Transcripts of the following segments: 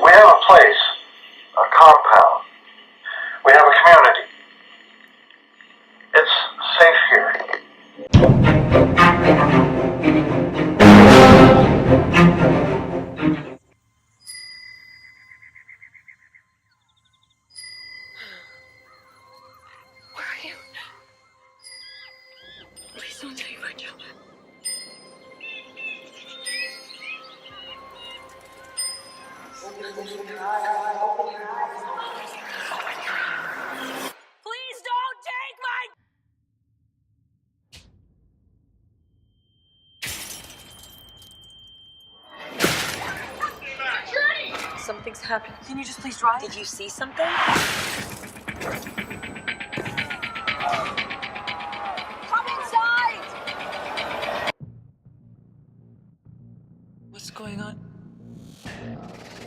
We have a place, a compound. We have a community. It's safe here. Where are you? Please don't tell you right now. Please don't take my... Something's happened. Can you just please drive? Did you see something? Come inside! What's going on?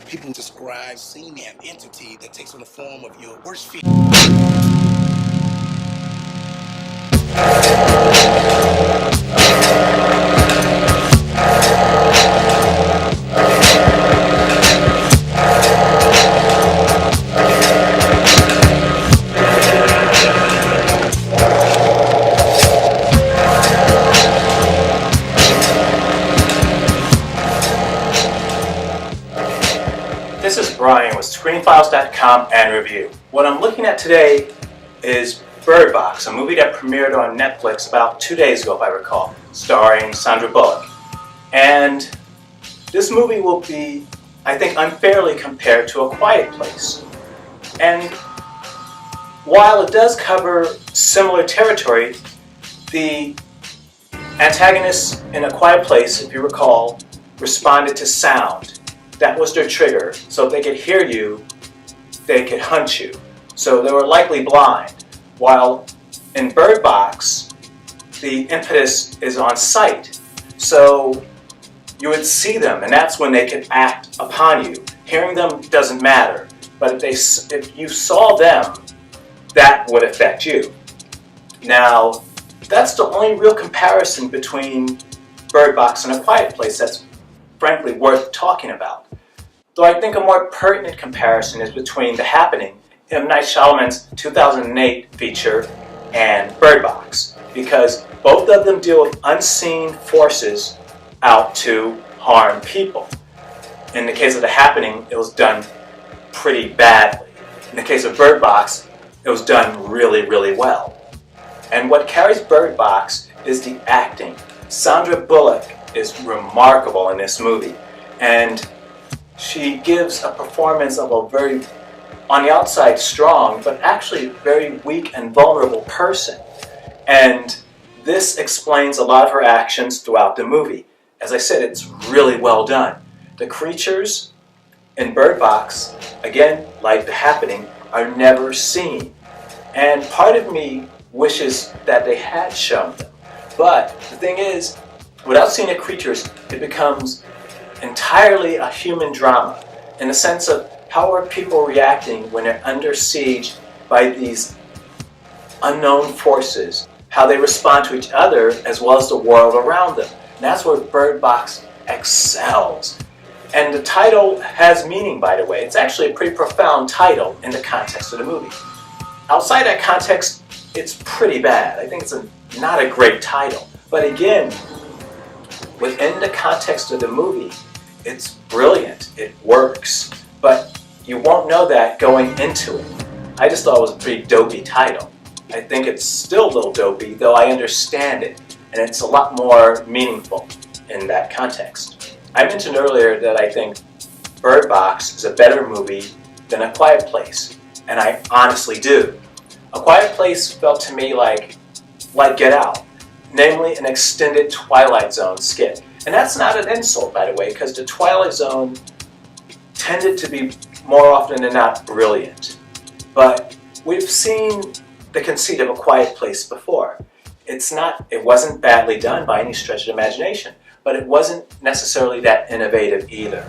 People describe seeing an entity that takes on the form of your worst fear. This is Brian with ScreenFiles.com and Review. What I'm looking at today is Bird Box, a movie that premiered on Netflix about 2 days ago, if I recall, starring Sandra Bullock. And this movie will be, I think, unfairly compared to A Quiet Place. And while it does cover similar territory, the antagonists in A Quiet Place, if you recall, responded to sound. That was their trigger. So if they could hear you, they could hunt you. So they were likely blind. While in Bird Box, the impetus is on sight. So you would see them, and that's when they could act upon you. Hearing them doesn't matter, but if you saw them, that would affect you. Now, that's the only real comparison between Bird Box and A Quiet Place that's frankly worth talking about. Though I think a more pertinent comparison is between The Happening, M. Night Shyamalan's 2008 feature, and Bird Box, because both of them deal with unseen forces out to harm people. In the case of The Happening, it was done pretty badly. In the case of Bird Box, it was done really, really well. And what carries Bird Box is the acting. Sandra Bullock is remarkable in this movie, and she gives a performance of a very, on the outside, strong, but actually very weak and vulnerable person. And this explains a lot of her actions throughout the movie. As I said, it's really well done. The creatures in Bird Box, again, like The Happening, are never seen. And part of me wishes that they had shown them. But the thing is, without seeing the creatures, it becomes entirely a human drama, in the sense of how are people reacting when they're under siege by these unknown forces, how they respond to each other as well as the world around them. And that's where Bird Box excels. And the title has meaning, by the way. It's actually a pretty profound title in the context of the movie. Outside that context, it's pretty bad. I think it's not a great title. But again, within the context of the movie, it's brilliant, it works, but you won't know that going into it. I just thought it was a pretty dopey title. I think it's still a little dopey, though I understand it, and it's a lot more meaningful in that context. I mentioned earlier that I think Bird Box is a better movie than A Quiet Place, and I honestly do. A Quiet Place felt to me like Get Out, namely an extended Twilight Zone skit. And that's not an insult, by the way, because the Twilight Zone tended to be more often than not brilliant. But we've seen the conceit of A Quiet Place before. It wasn't badly done by any stretch of the imagination, but it wasn't necessarily that innovative either.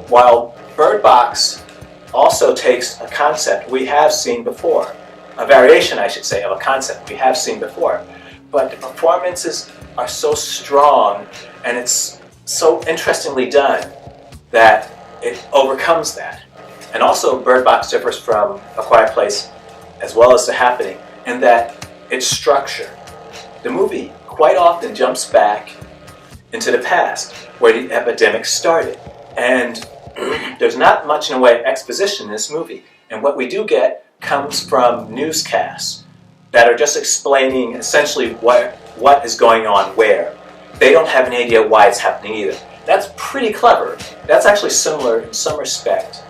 While Bird Box also takes a concept we have seen before, a variation, I should say, of a concept we have seen before, but the performances are so strong and it's so interestingly done that it overcomes that. And also, Bird Box differs from A Quiet Place as well as The Happening in that its structure. The movie quite often jumps back into the past, where the epidemic started. And there's not much in the way of exposition in this movie. And what we do get comes from newscasts that are just explaining essentially what is going on where. They don't have any idea why it's happening either. That's pretty clever. That's actually similar in some respect.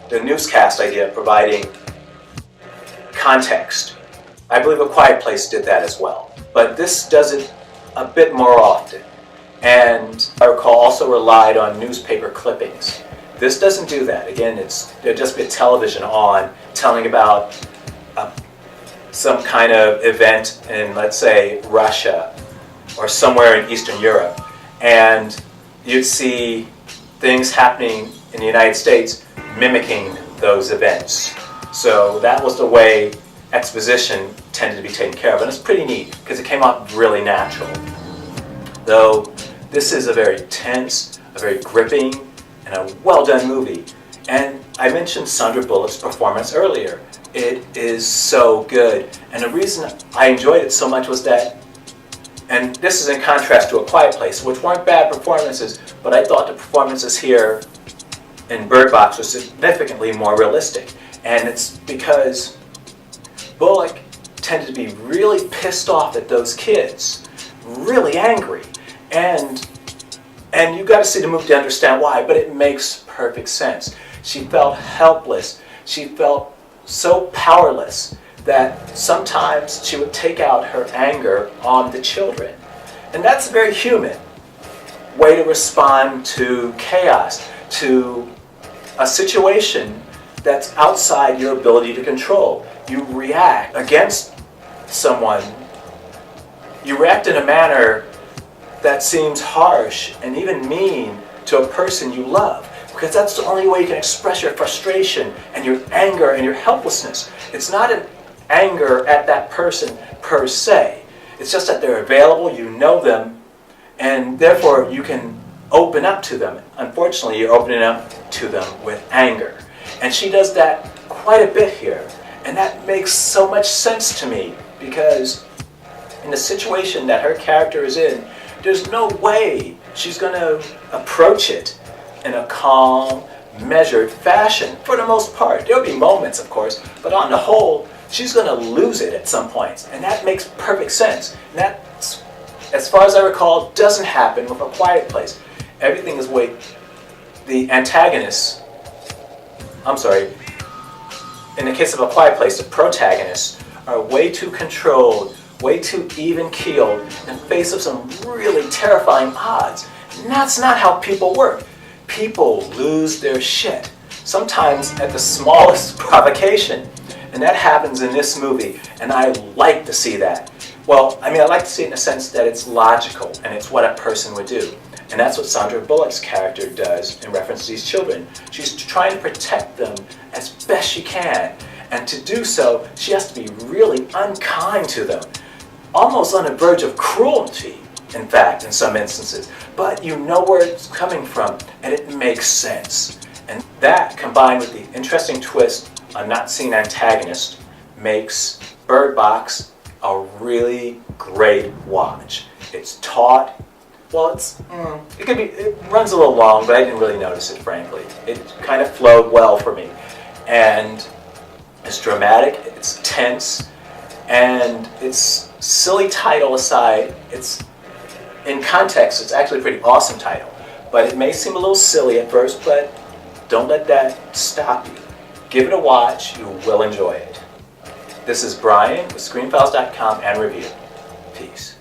The newscast idea of providing context. I believe A Quiet Place did that as well. But this does it a bit more often. And I recall also relied on newspaper clippings. This doesn't do that. Again, there'd just be television on telling about some kind of event in, let's say, Russia or somewhere in Eastern Europe. And you'd see things happening in the United States mimicking those events. So that was the way exposition tended to be taken care of. And it's pretty neat because it came out really natural. Though this is a very tense, a very gripping, and a well-done movie. And I mentioned Sandra Bullock's performance earlier. It is so good. And the reason I enjoyed it so much was that, and this is in contrast to A Quiet Place, which weren't bad performances, but I thought the performances here in Bird Box were significantly more realistic. And it's because Bullock tended to be really pissed off at those kids, really angry. And you got to see the movie to understand why, but it makes perfect sense. She felt helpless. She felt so powerless that sometimes she would take out her anger on the children. And that's a very human way to respond to chaos, to a situation that's outside your ability to control. You react against someone. You react in a manner that seems harsh and even mean to a person you love, because that's the only way you can express your frustration and your anger and your helplessness. It's not an anger at that person per se. It's just that they're available, you know them, and therefore you can open up to them. Unfortunately, you're opening up to them with anger. And she does that quite a bit here. And that makes so much sense to me, because in the situation that her character is in, there's no way she's going to approach it in a calm, measured fashion, for the most part. There'll be moments, of course, but on the whole, she's going to lose it at some points. And that makes perfect sense. And that, as far as I recall, doesn't happen with A Quiet Place. Everything is the antagonists, in the case of A Quiet Place, the protagonists are way too controlled, way too even-keeled in face of some really terrifying odds. And that's not how people work. People lose their shit, sometimes at the smallest provocation. And that happens in this movie, and I like to see that. Well, I like to see it in the sense that it's logical, and it's what a person would do. And that's what Sandra Bullock's character does in reference to these children. She's trying to protect them as best she can. And to do so, she has to be really unkind to them. Almost on the verge of cruelty, in fact, in some instances. But you know where it's coming from, and it makes sense. And that, combined with the interesting twist on not seeing antagonist, makes Bird Box a really great watch. It's taut. Well, it runs a little long, but I didn't really notice it, frankly. It kind of flowed well for me. And it's dramatic, it's tense, and its silly title aside, in context, it's actually a pretty awesome title. But it may seem a little silly at first, but don't let that stop you. Give it a watch, you will enjoy it. This is Brian with ScreenFiles.com and Review. Peace.